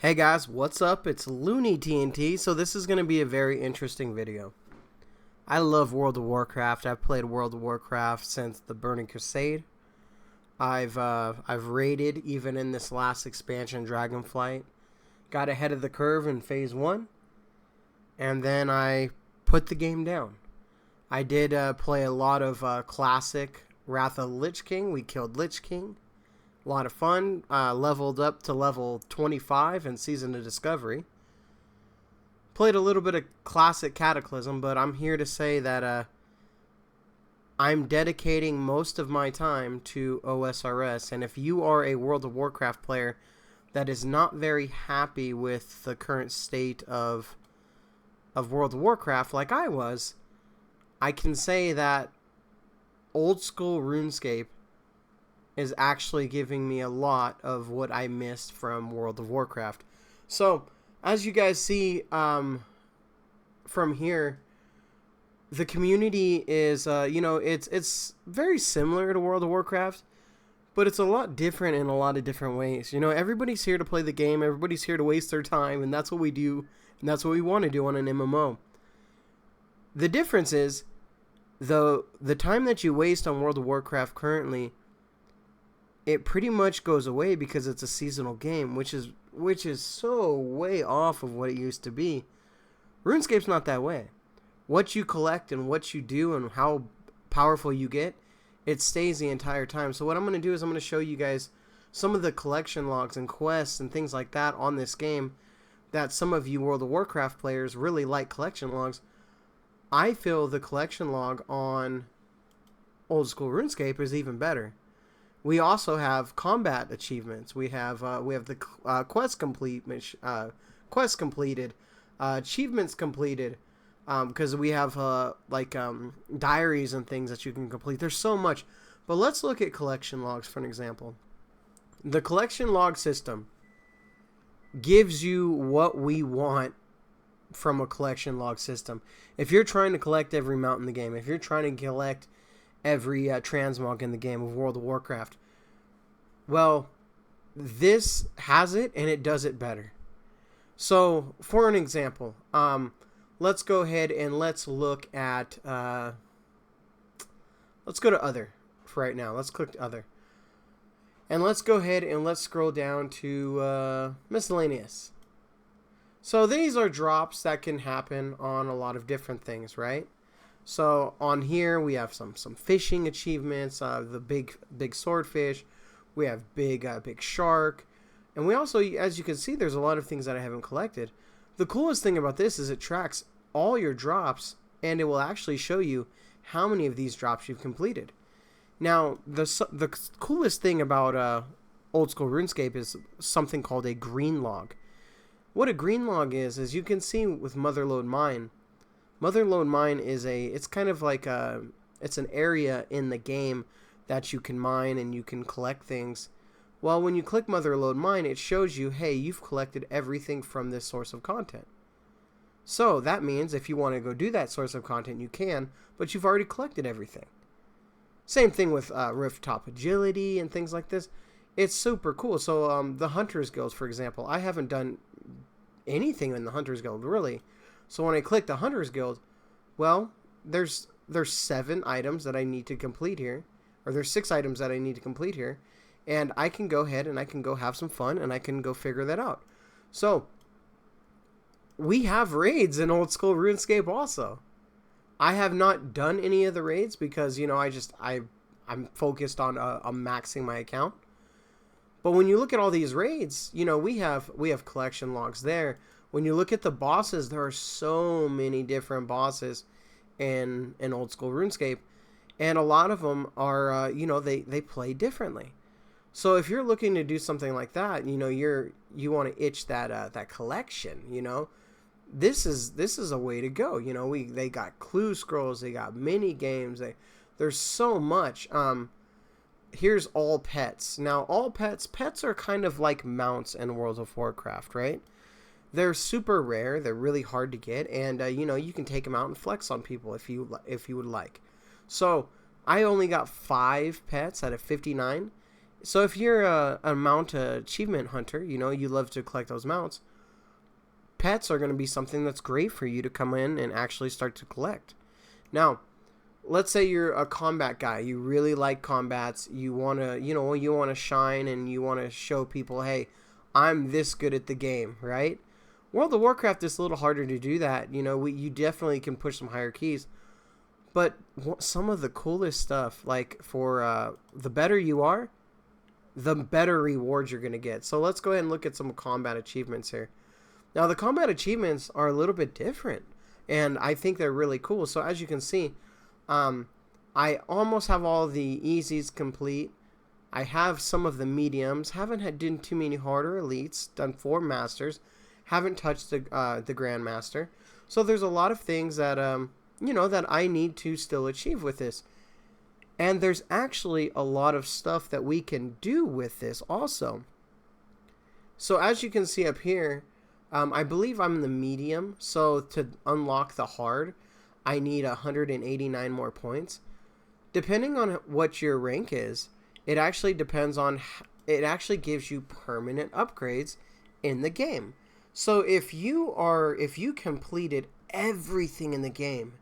Hey guys, what's up? It's Looney TNT. So this is going to be a very interesting video. I love World of Warcraft. I've played World of Warcraft since the Burning Crusade. I've raided even in this last expansion, Dragonflight. Got ahead of the curve in Phase 1. And then I put the game down. I did play a lot of classic Wrath of the Lich King. We killed Lich King. A lot of fun. Leveled up to level 25 in Season of Discovery. Played a little bit of classic Cataclysm, but I'm here to say that I'm dedicating most of my time to OSRS. And if you are a World of Warcraft player that is not very happy with the current state of World of Warcraft like I was, I can say that old school RuneScape is actually giving me a lot of what I missed from World of Warcraft. So, as you guys see from here, the community is, it's very similar to World of Warcraft, but it's a lot different in a lot of different ways. You know, everybody's here to play the game, everybody's here to waste their time, and that's what we do, and that's what we want to do on an MMO. The difference is, the time that you waste on World of Warcraft currently, it pretty much goes away because it's a seasonal game, which is so way off of what it used to be. RuneScape's not that way. What you collect and what you do and how powerful you get, it stays the entire time. So what I'm going to do is I'm going to show you guys some of the collection logs and quests and things like that on this game that some of you World of Warcraft players really like collection logs. I feel the collection log on old school RuneScape is even better. We also have combat achievements. We have the quest completed, achievements completed, because we have diaries and things that you can complete. There's so much, but let's look at collection logs for an example. The collection log system gives you what we want from a collection log system. If you're trying to collect every mount in the game, if you're trying to collect every transmog in the game of World of Warcraft, well, this has it and it does it better. So, for an example, let's go ahead and let's look at, let's go to Other for right now. Let's click Other. And let's go ahead and let's scroll down to Miscellaneous. So, these are drops that can happen on a lot of different things, right? So on here we have some fishing achievements, the big swordfish, we have big shark, and we also, as you can see, there's a lot of things that I haven't collected. The coolest thing about this is it tracks all your drops, and it will actually show you how many of these drops you've completed. Now the coolest thing about old school RuneScape is something called a green log. What a green log is you can see with Motherlode Mine. Motherlode Mine is it's kind of like it's an area in the game that you can mine and you can collect things. Well, when you click Motherlode Mine, it shows you, hey, you've collected everything from this source of content. So that means if you want to go do that source of content, you can, but you've already collected everything. Same thing with Rooftop Agility and things like this. It's super cool. So the Hunters Guild, for example, I haven't done anything in the Hunters Guild, really. So when I click the Hunters Guild, well, there's 7 items that I need to complete here, or there's 6 items that I need to complete here, and I can go ahead and I can go have some fun and I can go figure that out. So we have raids in old school RuneScape also. I have not done any of the raids because, you know, I'm focused on maxing my account. But when you look at all these raids, you know, we have collection logs there. When you look at the bosses, there are so many different bosses in old school RuneScape, and a lot of them are, they play differently. So if you're looking to do something like that, you know, you want to itch that collection, you know, this is a way to go. You know, they got clue scrolls, they got mini games, there's so much. Here's all pets. Now, all pets are kind of like mounts in World of Warcraft, right? They're super rare. They're really hard to get, and you can take them out and flex on people if you would like. So I only got 5 pets out of 59, So if you're a mount achievement hunter, you know, you love to collect those mounts, pets are going to be something that's great for you to come in and actually start to collect. Now, let's say you're a combat guy. You really like combats. You want to, you want to shine and you want to show people, hey, I'm this good at the game, right? World of Warcraft is a little harder to do that. You know, you definitely can push some higher keys. But some of the coolest stuff, like for the better you are, the better rewards you're going to get. So let's go ahead and look at some combat achievements here. Now, the combat achievements are a little bit different, and I think they're really cool. So as you can see, I almost have all the easies complete. I have some of the mediums. Haven't done too many harder elites. Done 4 masters. Haven't touched the grandmaster. So there's a lot of things that that I need to still achieve with this. And there's actually a lot of stuff that we can do with this also. So as you can see up here, I believe I'm in the medium. So to unlock the hard, I need 189 more points. Depending on what your rank is, it actually depends on, it actually gives you permanent upgrades in the game. So if you completed everything in the game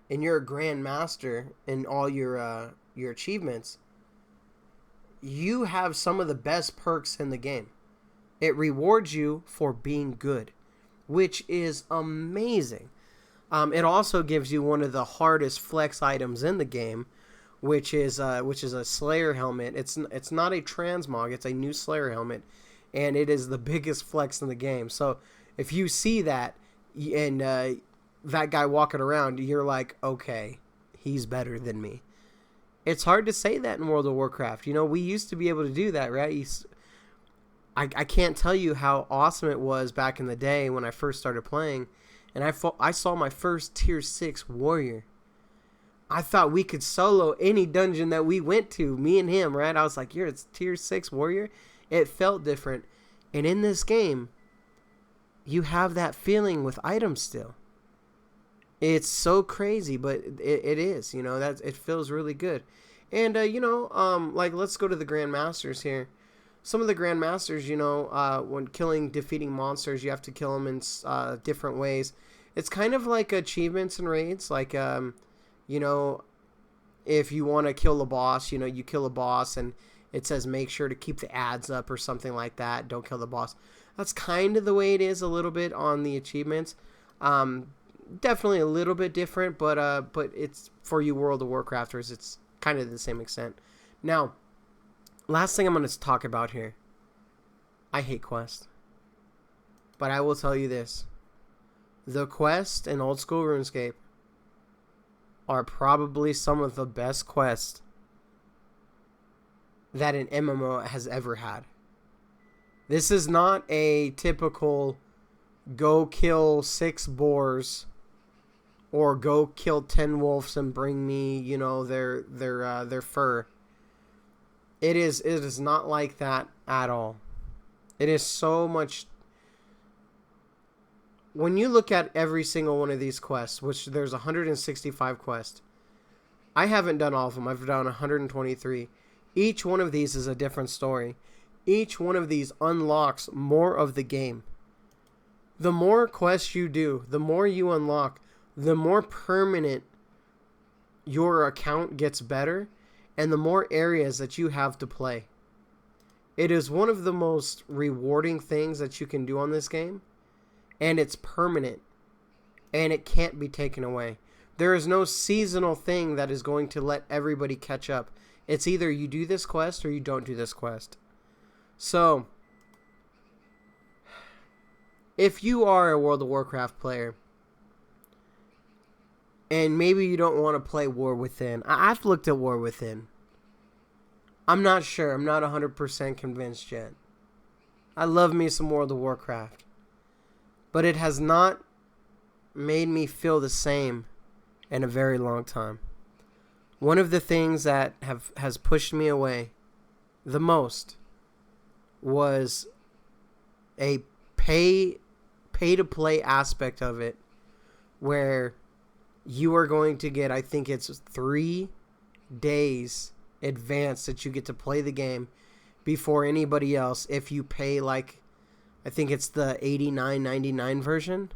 and you're a grandmaster in all your achievements, you have some of the best perks in the game. It rewards you for being good, which is amazing. It also gives you one of the hardest flex items in the game, which is a Slayer helmet. It's not a transmog, it's a new Slayer helmet, and it is the biggest flex in the game. So if you see that and that guy walking around, you're like, okay, he's better than me. It's hard to say that in World of Warcraft. You know, we used to be able to do that, right? I can't tell you how awesome it was back in the day when I first started playing, and I saw my first tier 6 warrior. I thought we could solo any dungeon that we went to, me and him, right? I was like, you're a tier 6 warrior? It felt different. And in this game, you have that feeling with items still. It's so crazy, but it is, you know, it feels really good. And, like, let's go to the Grandmasters here. Some of the Grandmasters, when defeating monsters, you have to kill them in different ways. It's kind of like achievements and raids, like, if you want to kill a boss, you kill a boss and it says make sure to keep the ads up or something like that. Don't kill the boss. That's kind of the way it is a little bit on the achievements. Definitely a little bit different, but it's for you World of Warcrafters, it's kind of the same extent. Now, last thing I'm going to talk about here. I hate quests. But I will tell you this. The quests in old school RuneScape are probably some of the best quests that an MMO has ever had. This is not a typical go kill 6 boars or go kill 10 wolves and bring me, their fur. It is not like that at all. It is so much. When you look at every single one of these quests, which there's 165 quests, I haven't done all of them. I've done 123. Each one of these is a different story. Each one of these unlocks more of the game. The more quests you do, the more you unlock, the more permanent your account gets better, and the more areas that you have to play. It is one of the most rewarding things that you can do on this game, and it's permanent, and it can't be taken away. There is no seasonal thing that is going to let everybody catch up. It's either you do this quest or you don't do this quest. So, if you are a World of Warcraft player, and maybe you don't want to play War Within. I've looked at War Within. I'm not sure. I'm not 100% convinced yet. I love me some World of Warcraft. But it has not made me feel the same in a very long time. One of the things that has pushed me away the most was a pay-to-play aspect of it, where you are going to get, I think it's 3 days advance that you get to play the game. before anybody else if you pay, like, I think it's the $89.99 version.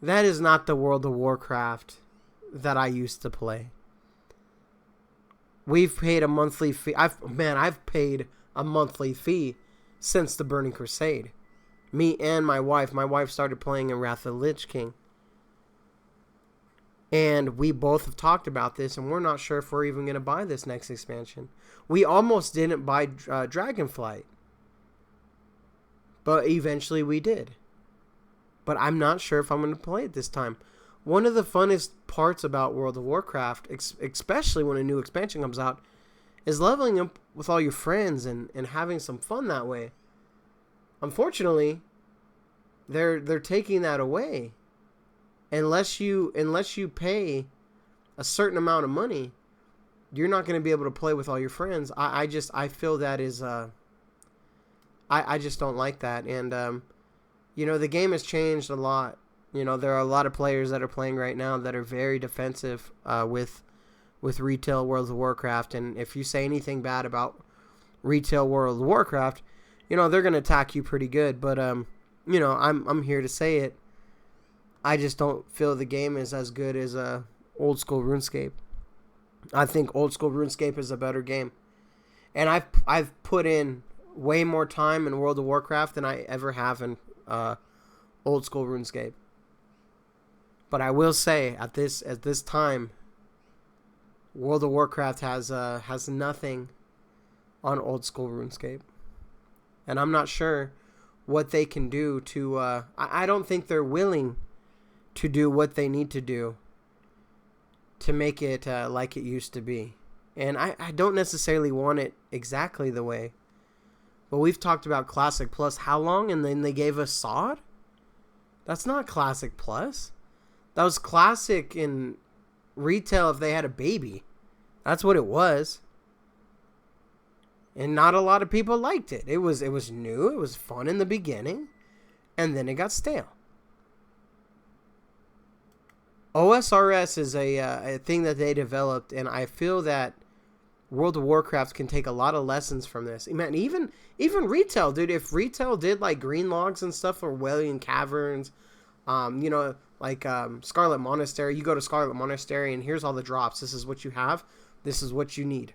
That is not the World of Warcraft that I used to play. We've paid a monthly fee. I've paid a monthly fee since the Burning Crusade. Me and my wife. My wife started playing in Wrath of the Lich King. And we both have talked about this, and we're not sure if we're even going to buy this next expansion. We almost didn't buy Dragonflight. But eventually we did. But I'm not sure if I'm going to play it this time. One of the funnest parts about World of Warcraft, especially when a new expansion comes out, is leveling up with all your friends and having some fun that way. Unfortunately, they're taking that away. Unless you pay a certain amount of money, you're not going to be able to play with all your friends. I feel that is I just don't like that. And the game has changed a lot. There are a lot of players that are playing right now that are very defensive with retail World of Warcraft. And if you say anything bad about retail World of Warcraft, they're going to attack you pretty good. But I'm here to say it. I just don't feel the game is as good as old school RuneScape. I think old school RuneScape is a better game. And I've put in way more time in World of Warcraft than I ever have in old school RuneScape. But I will say at this time, World of Warcraft has nothing on old school RuneScape, and I'm not sure what they can do to. I don't think they're willing to do what they need to do to make it like it used to be, and I don't necessarily want it exactly the way. But we've talked about Classic Plus how long, and then they gave us Sod? That's not Classic Plus. That was Classic in retail if they had a baby. That's what it was. And not a lot of people liked it. It was new, it was fun in the beginning, and then it got stale. OSRS is a thing that they developed, and I feel that World of Warcraft can take a lot of lessons from this. Man, even retail, dude. If retail did like green logs and stuff or Welian Caverns, Scarlet Monastery. You go to Scarlet Monastery and here's all the drops. This is what you have. This is what you need.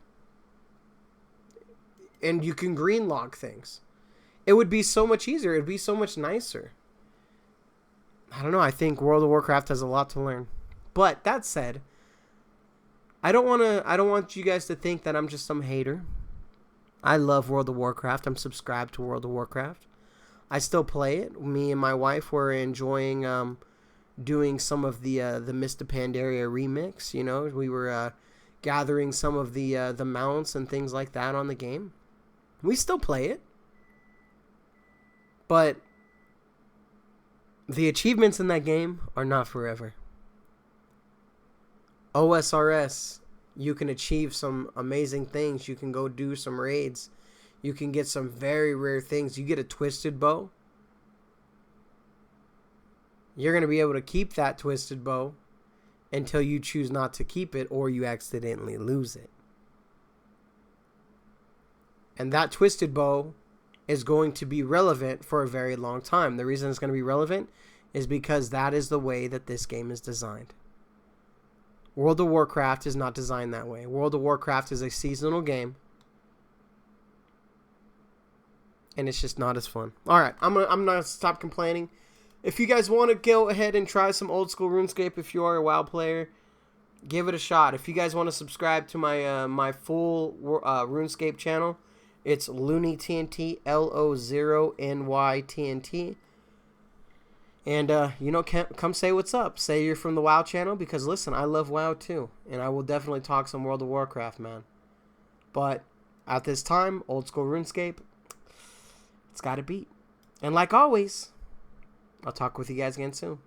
And you can green log things. It would be so much easier. It would be so much nicer. I don't know. I think World of Warcraft has a lot to learn. But that said, I don't want you guys to think that I'm just some hater. I love World of Warcraft. I'm subscribed to World of Warcraft. I still play it. Me and my wife were enjoying doing some of the Mist of Pandaria remix. We were gathering some of the mounts and things like that on the game. We still play it. But the achievements in that game are not forever. OSRS, you can achieve some amazing things. You can go do some raids. You can get some very rare things. You get a twisted bow. You're going to be able to keep that twisted bow until you choose not to keep it or you accidentally lose it. And that twisted bow is going to be relevant for a very long time. The reason it's going to be relevant is because that is the way that this game is designed. World of Warcraft is not designed that way. World of Warcraft is a seasonal game. And it's just not as fun. Alright, I'm gonna stop complaining. If you guys want to go ahead and try some old school RuneScape, if you are a WoW player, give it a shot. If you guys want to subscribe to my my full RuneScape channel, it's LoonyTNT, LOZNYTNT. And, come say what's up. Say you're from the WoW channel, because, listen, I love WoW too. And I will definitely talk some World of Warcraft, man. But, at this time, old school RuneScape, it's got to beat. And like always, I'll talk with you guys again soon.